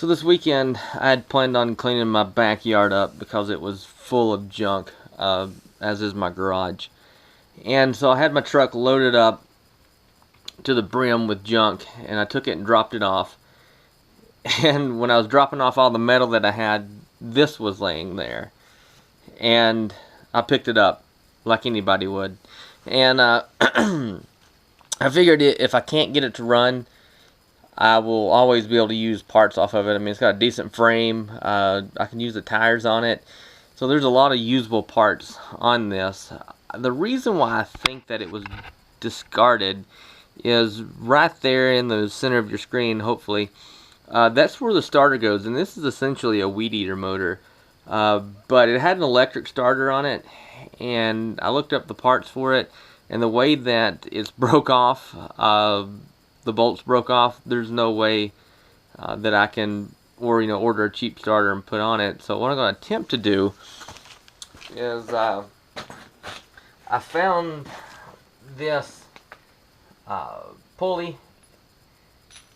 So this weekend I had planned on cleaning my backyard up because it was full of junk, as is my garage. And so I had my truck loaded up to the brim with junk, and I took it and dropped it off. And when I was dropping off all the metal that I had, this was laying there. And I picked it up like anybody would. And I figured if I can't get it to run, I will always be able to use parts off of it. I mean, it's got a decent frame. I can use the tires on it. So there's a lot of usable parts on this. The reason why I think that it was discarded is right there in the center of your screen, hopefully. That's where the starter goes, and this is essentially a weed eater motor. But it had an electric starter on it, and I looked up the parts for it, and the way that it's broke off, the bolts broke off, there's no way that I can order a cheap starter and put on it. So what I'm going to attempt to do is I found this pulley,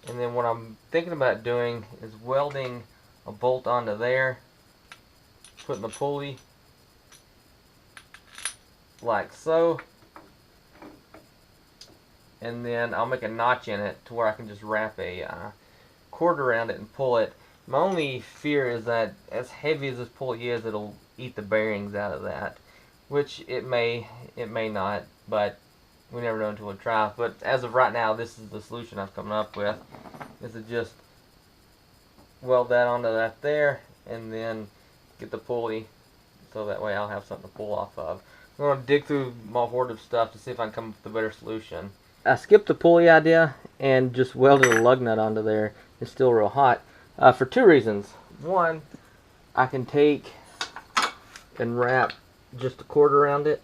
and then what I'm thinking about doing is welding a bolt onto there, putting the pulley like so, and then I'll make a notch in it to where I can just wrap a cord around it and pull it. My only fear is that as heavy as this pulley is, it'll eat the bearings out of that, which it may not, but we never know until we try. But as of right now, this is the solution I've come up with, is to just weld that onto that there, and then get the pulley, so that way I'll have something to pull off of. I'm going to dig through my hoard of stuff to see if I can come up with a better solution. I skipped the pulley idea and just welded a lug nut onto there. It's still real hot, for two reasons. One, I can take and wrap just a cord around it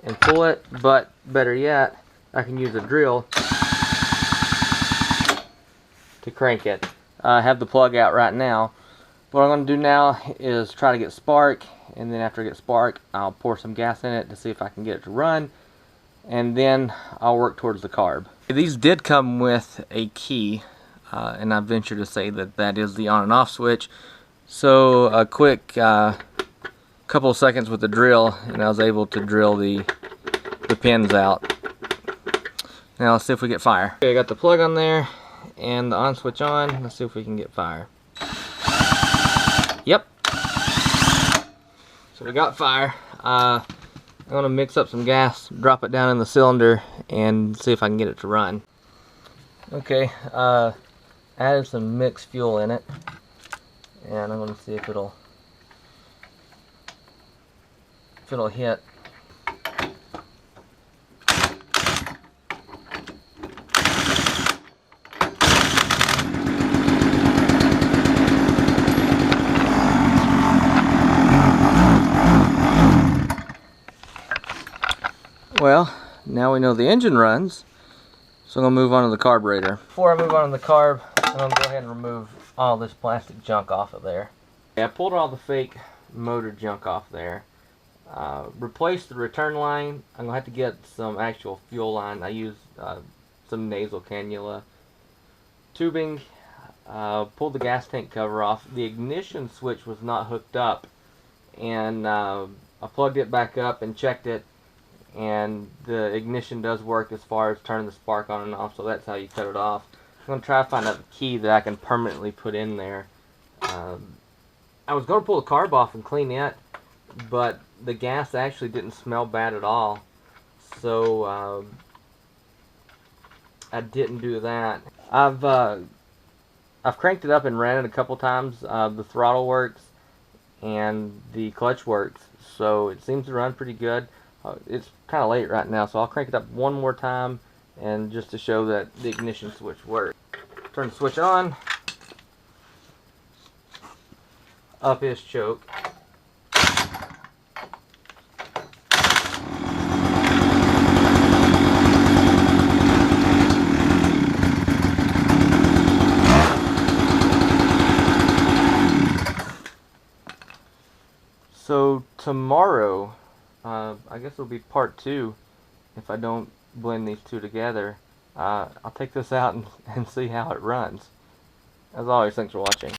and pull it, but better yet, I can use a drill to crank it. I have the plug out right now. What I'm going to do now is try to get spark, and then after I get spark, I'll pour some gas in it to see if I can get it to run, and then I'll work towards the carb. These did come with a key, and I venture to say that that is the on and off switch. So a quick couple of seconds with the drill, and I was able to drill the pins out. Now let's see if we get fire. Okay, I got the plug on there and the on switch on. Let's see if we can get fire. Yep. So we got fire. I'm going to mix up some gas, drop it down in the cylinder, and see if I can get it to run. Okay, added some mixed fuel in it, and I'm going to see if it'll hit. Well, now we know the engine runs, so I'm going to move on to the carburetor. Before I move on to the carb, I'm going to go ahead and remove all this plastic junk off of there. I pulled all the fake motor junk off there. Replaced the return line. I'm going to have to get some actual fuel line. I used some nasal cannula tubing. Pulled the gas tank cover off. The ignition switch was not hooked up, and I plugged it back up and checked it, and the ignition does work as far as turning the spark on and off, so that's how you cut it off. I'm going to try to find out the key that I can permanently put in there. I was going to pull the carb off and clean it, but the gas actually didn't smell bad at all, so I didn't do that. I've cranked it up and ran it a couple times. The throttle works and the clutch works, so it seems to run pretty good. It's kind of late right now, so I'll crank it up one more time, and just to show that the ignition switch works. Turn the switch on. Up is choke. So tomorrow, I guess it'll be part 2 if I don't blend these two together. I'll take this out and see how it runs. As always, thanks for watching.